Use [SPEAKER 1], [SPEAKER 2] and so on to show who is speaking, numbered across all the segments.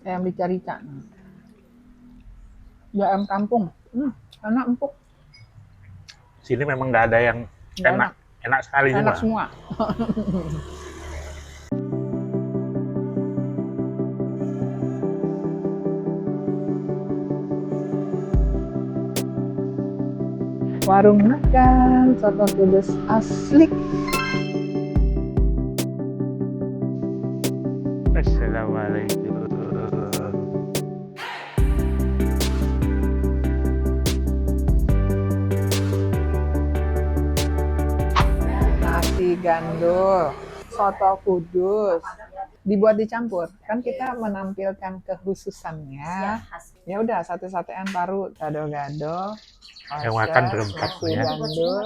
[SPEAKER 1] ayam rica-rica. Ya ayam kampung. Enak empuk.
[SPEAKER 2] Sini memang nggak ada yang
[SPEAKER 1] Nggak
[SPEAKER 2] enak,
[SPEAKER 1] enak.
[SPEAKER 2] enak sekali
[SPEAKER 1] Enak
[SPEAKER 2] semua.
[SPEAKER 1] semua. Warung makan soto Kudus asli.
[SPEAKER 2] Assalamualaikum.
[SPEAKER 1] Nasi gandul, soto Kudus. Dibuat dicampur. Kan kita menampilkan kekhususannya. Ya udah sate-satean paru, gado-gado,
[SPEAKER 2] Yang makan
[SPEAKER 1] oset,
[SPEAKER 2] berempat
[SPEAKER 1] nasi
[SPEAKER 2] ya.
[SPEAKER 1] gandul.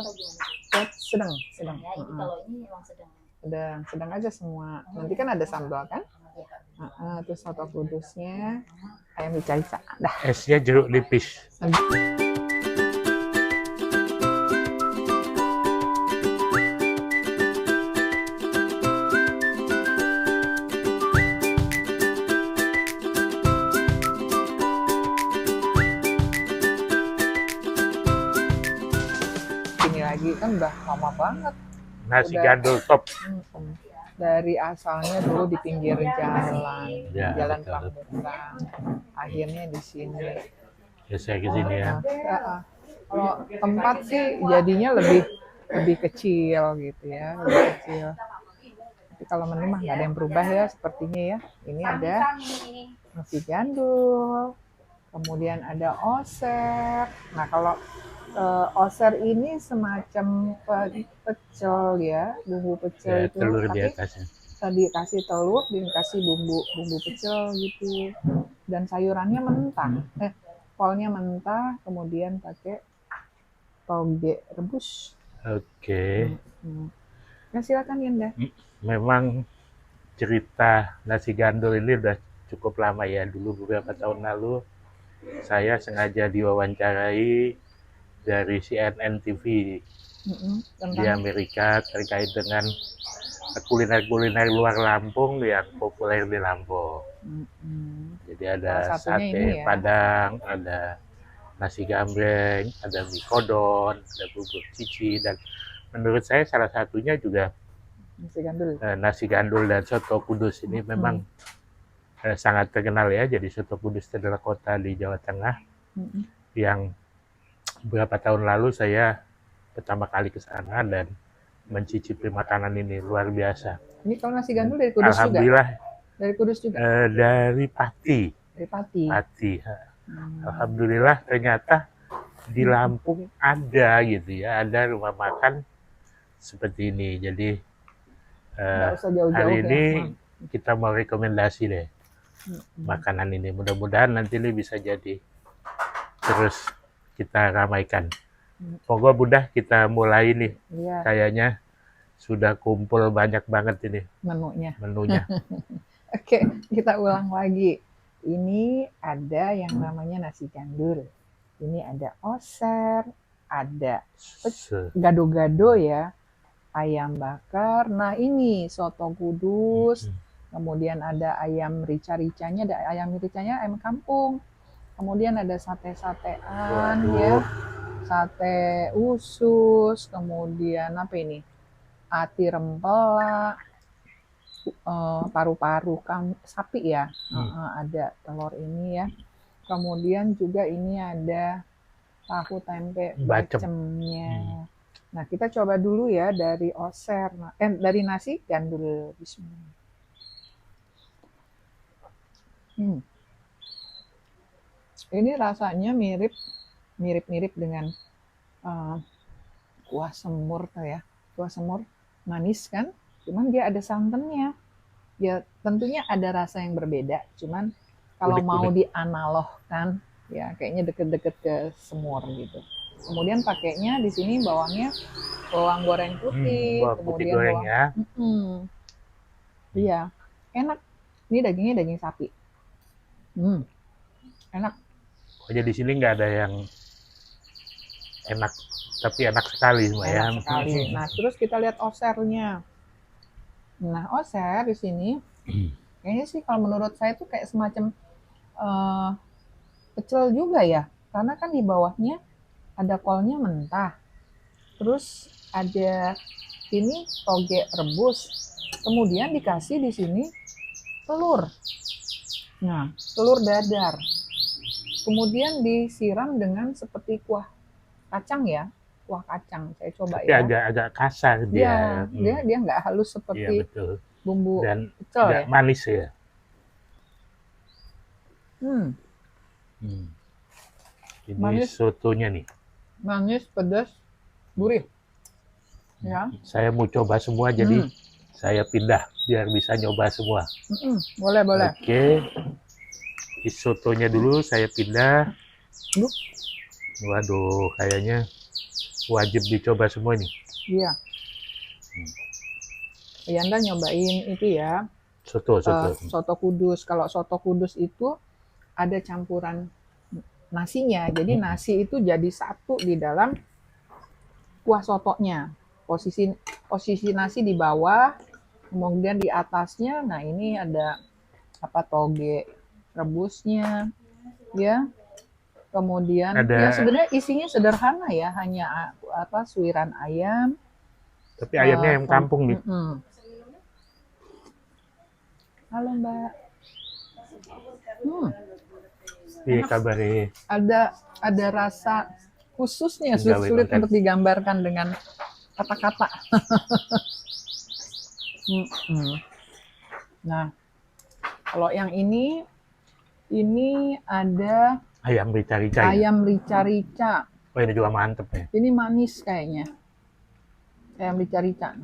[SPEAKER 1] Sedang.
[SPEAKER 3] Ya, ini kalau ini emang sedang.
[SPEAKER 1] Sedang aja semua. Nanti kan ada sambal kan? Terus soto kudusnya, ayam rica-rica. Dah.
[SPEAKER 2] Esnya jeruk nipis.
[SPEAKER 1] Ini lagi kan udah lama banget.
[SPEAKER 2] Nasi
[SPEAKER 1] Udah.
[SPEAKER 2] gandul top.
[SPEAKER 1] Dari asalnya dulu di pinggir jalan,
[SPEAKER 2] Ya,
[SPEAKER 1] jalan
[SPEAKER 2] betul.
[SPEAKER 1] Pramuka. Akhirnya di sini.
[SPEAKER 2] Ya saya ke sini ya.
[SPEAKER 1] Kalau tempat sih jadinya lebih kecil gitu ya, lebih kecil. Tapi kalau menu mah nggak ada yang berubah ya sepertinya ya. Ini ada nasi gandul, kemudian ada oser. Nah kalau oser ini semacam pecel ya, bumbu pecel
[SPEAKER 2] Ya,
[SPEAKER 1] itu,
[SPEAKER 2] telur di
[SPEAKER 1] tapi
[SPEAKER 2] atasnya.
[SPEAKER 1] dikasih telur, dikasih bumbu pecel gitu, dan sayurannya mentah, kolnya mentah, kemudian pakai toge rebus.
[SPEAKER 2] Oke.
[SPEAKER 1] Nah silakan Yanda.
[SPEAKER 2] Memang cerita nasi gandul ini udah cukup lama ya. Dulu beberapa tahun lalu saya sengaja diwawancarai dari CNN TV di Amerika terkait dengan kuliner-kuliner luar Lampung yang populer di Lampung. Jadi ada sate
[SPEAKER 1] ya,
[SPEAKER 2] Padang, ada nasi gambreng, ada mie kodon, ada bubur cici, dan menurut saya salah satunya juga nasi gandul dan soto Kudus ini memang sangat terkenal ya. Jadi soto Kudus adalah kota di Jawa Tengah yang beberapa tahun lalu saya pertama kali ke sana dan mencicipi makanan ini luar biasa.
[SPEAKER 1] Ini kalau nasi gandul dari Kudus
[SPEAKER 2] Alhamdulillah,
[SPEAKER 1] juga? Dari Kudus juga?
[SPEAKER 2] Dari Pati.
[SPEAKER 1] Dari Pati?
[SPEAKER 2] Pati. Alhamdulillah ternyata di Lampung ada gitu ya, ada rumah makan seperti ini. Jadi hari ini kita mau rekomendasi deh makanan ini. Mudah-mudahan nanti ini bisa jadi terus kita ramaikan. Pokoknya Bunda kita mulai nih.
[SPEAKER 1] Iya.
[SPEAKER 2] Kayaknya sudah kumpul banyak banget ini menunya.
[SPEAKER 1] Oke, kita ulang lagi. Ini ada yang namanya nasi gandul. Ini ada oser, ada gado-gado ya, ayam bakar. Nah ini soto Kudus. Kemudian ada ayam rica-ricanya, ayam kampung. Kemudian ada sate-satean ya, sate usus, kemudian apa ini? Ati rempela, paru-paru sapi ya, ada telur ini ya. Kemudian juga ini ada tahu tempe bacemnya. Nah kita coba dulu ya dari oser, dari nasi gandul. Bismillah. Ini rasanya mirip dengan kuah semur ya, kuah semur manis kan, cuman dia ada santannya. Ya tentunya ada rasa yang berbeda, cuman kalau mau dianalogkan ya kayaknya deket-deket ke semur gitu. Kemudian pakainya di sini bawang goreng putih, kemudian
[SPEAKER 2] goreng ya.
[SPEAKER 1] Iya, enak. Ini dagingnya daging sapi. Enak.
[SPEAKER 2] Pokoknya di sini nggak ada yang enak, tapi enak sekali semua ya.
[SPEAKER 1] Nah, terus kita lihat osernya. Nah, oser di sini Kayaknya sih kalau menurut saya tuh kayak semacam eh, pecel juga ya, karena kan di bawahnya ada kolnya mentah, terus ada ini toge rebus, kemudian dikasih di sini telur. Nah, telur dadar. Kemudian disiram dengan seperti kuah kacang ya, kuah kacang. Saya coba
[SPEAKER 2] Tapi
[SPEAKER 1] ya.
[SPEAKER 2] agak kasar
[SPEAKER 1] Dia
[SPEAKER 2] dia.
[SPEAKER 1] dia nggak halus
[SPEAKER 2] Iya
[SPEAKER 1] seperti
[SPEAKER 2] betul.
[SPEAKER 1] bumbu
[SPEAKER 2] Dan
[SPEAKER 1] pecel
[SPEAKER 2] agak
[SPEAKER 1] ya.
[SPEAKER 2] manis ya.
[SPEAKER 1] Hmm,
[SPEAKER 2] Hmm. Ini
[SPEAKER 1] Manis.
[SPEAKER 2] sotonya nih.
[SPEAKER 1] manis, pedas, gurih. Ya.
[SPEAKER 2] Saya mau coba semua, jadi
[SPEAKER 1] Hmm.
[SPEAKER 2] saya pindah biar bisa nyoba semua.
[SPEAKER 1] Boleh, boleh.
[SPEAKER 2] Oke, di sotonya dulu saya pindah.
[SPEAKER 1] Duh.
[SPEAKER 2] Waduh, kayaknya wajib dicoba semua nih.
[SPEAKER 1] Iya. Yanda nyobain itu ya,
[SPEAKER 2] Soto.
[SPEAKER 1] soto kudus. Kalau soto kudus itu ada campuran nasinya. Jadi nasi itu jadi satu di dalam kuah sotonya. Posisi nasi di bawah, kemudian di atasnya, nah ini ada toge rebusnya, ya. Kemudian ya sebenarnya isinya sederhana ya, hanya suiran ayam.
[SPEAKER 2] Tapi ayamnya ayam kampung nih.
[SPEAKER 1] Halo Mbak.
[SPEAKER 2] Iya kabarnya.
[SPEAKER 1] Ada rasa khususnya, sulit untuk digambarkan dengan kata-kata. Nah, kalau yang ini ada
[SPEAKER 2] ayam rica-rica.
[SPEAKER 1] Ayam rica-rica.
[SPEAKER 2] Oh ini juga mantep ya.
[SPEAKER 1] Ini manis kayaknya. Ayam rica-rica.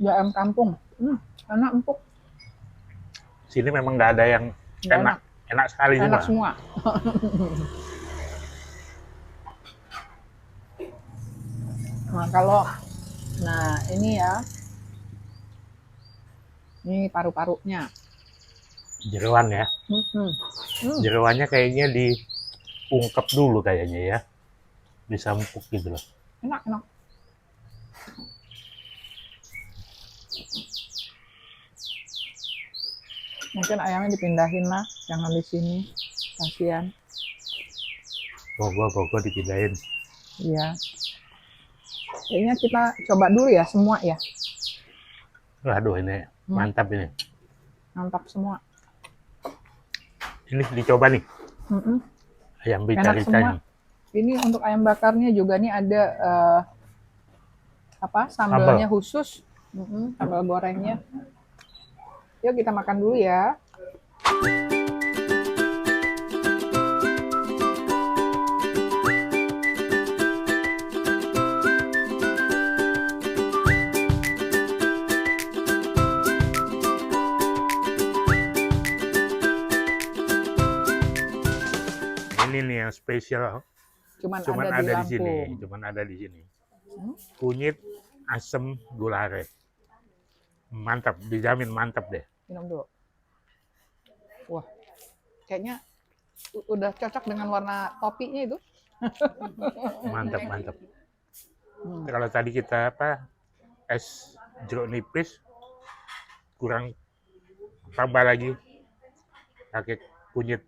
[SPEAKER 1] Ya ayam kampung. Enak, empuk.
[SPEAKER 2] Sini memang nggak ada yang enak. Enak sekali
[SPEAKER 1] enak semua. Nah ini ya. Ini paru-parunya.
[SPEAKER 2] Jeroan ya. Jeroannya kayaknya diungkep dulu kayaknya ya. Bisa empuk gitu loh.
[SPEAKER 1] Enak. Mungkin ayamnya dipindahin lah, jangan di sini. Kasihan.
[SPEAKER 2] Bogo dipindahin.
[SPEAKER 1] Iya. Kayaknya kita coba dulu ya semua ya.
[SPEAKER 2] Waduh ini mantap ini.
[SPEAKER 1] Mantap semua.
[SPEAKER 2] Ini dicoba nih. Ayam rica-rica.
[SPEAKER 1] Ini untuk ayam bakarnya juga nih ada sambalnya khusus. Sambal gorengnya. Yuk kita makan dulu ya.
[SPEAKER 2] Ini nih yang spesial. Cuman ada di sini. Kunyit asem gula aren. Mantap, dijamin mantap deh.
[SPEAKER 1] Minum dulu. Wah, kayaknya udah cocok dengan warna topinya itu.
[SPEAKER 2] Mantap. Kalau tadi kita es jeruk nipis, kurang tambah lagi pakai kunyit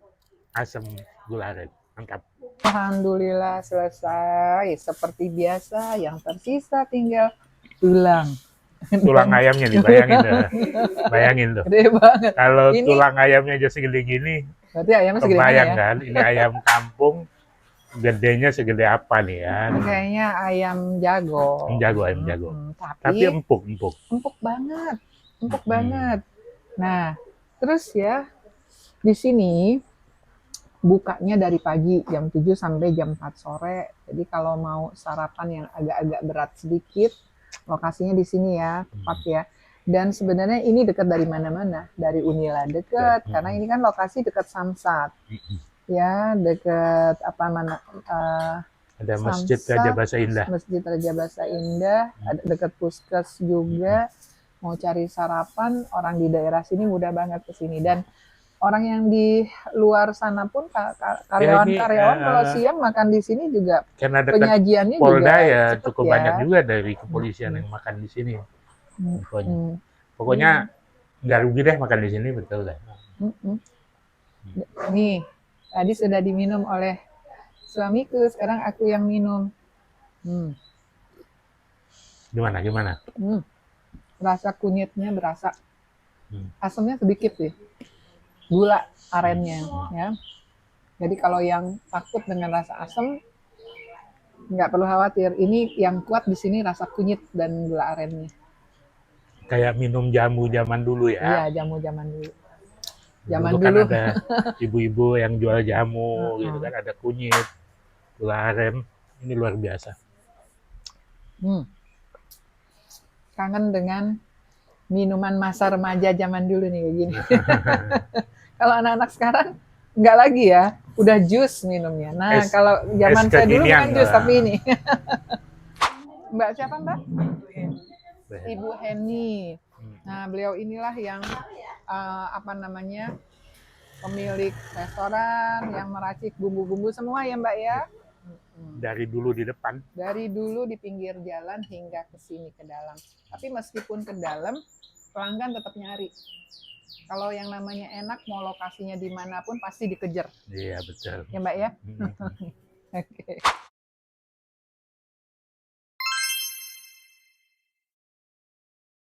[SPEAKER 2] asam gula aren. Mantap.
[SPEAKER 1] Alhamdulillah selesai. Seperti biasa, yang tersisa tinggal tulang.
[SPEAKER 2] Tulang ayamnya nih, bayangin tuh.
[SPEAKER 1] Gede banget.
[SPEAKER 2] Kalau tulang ayamnya aja segede gini,
[SPEAKER 1] berarti ayamnya segede mana ya?
[SPEAKER 2] Kan, ini ayam kampung, gedenya segede apa nih ya?
[SPEAKER 1] Kayaknya ayam jago.
[SPEAKER 2] Ayam jago. Tapi empuk.
[SPEAKER 1] Empuk banget. Nah, terus ya di sini bukanya dari pagi jam 7 sampai jam 4 sore. Jadi kalau mau sarapan yang agak-agak berat sedikit, lokasinya di sini ya, tepat ya. Dan sebenarnya ini dekat dari mana-mana, dari Unila dekat, karena ini kan lokasi dekat Samsat, ya dekat
[SPEAKER 2] ada Masjid Raja Basa Indah.
[SPEAKER 1] Masjid Raja Basa Indah, ada dekat Puskes juga. Mau cari sarapan, orang di daerah sini mudah banget ke sini. Dan orang yang di luar sana pun karyawan-karyawan kalau siang makan di sini juga penyajiannya
[SPEAKER 2] Polda
[SPEAKER 1] juga
[SPEAKER 2] ya cukup banyak juga dari kepolisian yang makan di sini. Pokoknya Nggak rugi deh makan di sini, betul deh.
[SPEAKER 1] Nih, tadi sudah diminum oleh suamiku, sekarang aku yang minum.
[SPEAKER 2] Gimana?
[SPEAKER 1] Rasa kunyitnya berasa,
[SPEAKER 2] Hmm.
[SPEAKER 1] asamnya sedikit sih, gula arennya ya. Jadi kalau yang takut dengan rasa asam nggak perlu khawatir. Ini yang kuat di sini rasa kunyit dan gula arennya.
[SPEAKER 2] Kayak minum jamu zaman dulu ya.
[SPEAKER 1] Iya, jamu zaman dulu. Zaman
[SPEAKER 2] Dulu kan
[SPEAKER 1] dulu.
[SPEAKER 2] ada ibu-ibu yang jual jamu gitu kan, ada kunyit, gula aren. Ini luar biasa.
[SPEAKER 1] Kangen dengan minuman masa remaja zaman dulu nih kayak gini. Kalau anak-anak sekarang nggak lagi ya, udah jus minumnya. Nah, kalau zaman saya dulu bukan jus tapi ini. Mbak siapa Mbak? Ibu Heni. Nah, beliau inilah yang pemilik restoran yang meracik bumbu-bumbu semua ya Mbak ya.
[SPEAKER 2] Dari dulu di depan.
[SPEAKER 1] Dari dulu di pinggir jalan hingga ke sini ke dalam. Tapi meskipun ke dalam, pelanggan tetap nyari. Kalau yang namanya enak, mau lokasinya dimanapun pasti dikejar.
[SPEAKER 2] Iya betul.
[SPEAKER 1] Ya Mbak ya. Oke.